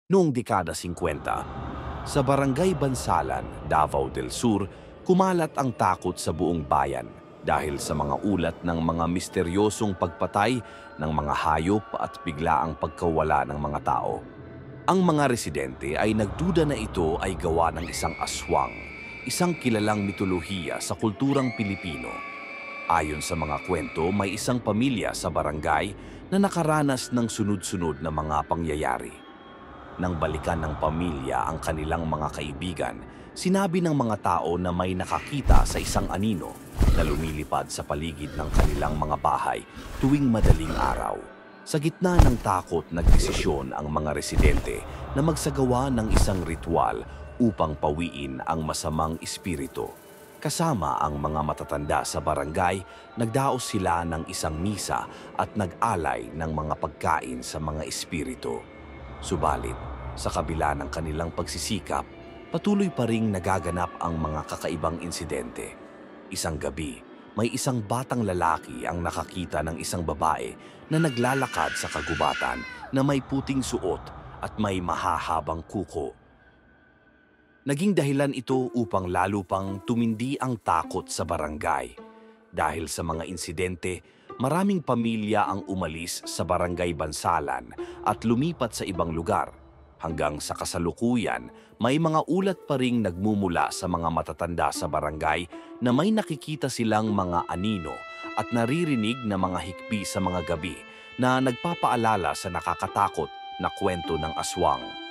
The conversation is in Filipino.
Noong dekada 50, sa Barangay Bansalan, Davao del Sur, kumalat ang takot sa buong bayan dahil sa mga ulat ng mga misteryosong pagpatay ng mga hayop at biglaang pagkawala ng mga tao. Ang mga residente ay nagduda na ito ay gawa ng isang aswang, isang kilalang mitolohiya sa kulturang Pilipino. Ayon sa mga kwento, may isang pamilya sa barangay na nakaranas ng sunod-sunod na mga pangyayari. Nang balikan ng pamilya ang kanilang mga kaibigan, sinabi ng mga tao na may nakakita sa isang anino na lumilipad sa paligid ng kanilang mga bahay tuwing madaling araw. Sa gitna ng takot, nagdesisyon ang mga residente na magsagawa ng isang ritual upang pawiin ang masamang espiritu. Kasama ang mga matatanda sa barangay, nagdaos sila ng isang misa at nag-alay ng mga pagkain sa mga espiritu. Subalit, sa kabila ng kanilang pagsisikap, patuloy pa ring nagaganap ang mga kakaibang insidente. Isang gabi, may isang batang lalaki ang nakakita ng isang babae na naglalakad sa kagubatan na may puting suot at may mahahabang kuko. Naging dahilan ito upang lalo pang tumindi ang takot sa barangay. Dahil sa mga insidente, maraming pamilya ang umalis sa Barangay Bansalan at lumipat sa ibang lugar. Hanggang sa kasalukuyan, may mga ulat pa ring nagmumula sa mga matatanda sa barangay na may nakikita silang mga anino at naririnig na mga hikbi sa mga gabi na nagpapaalala sa nakakatakot na kwento ng aswang.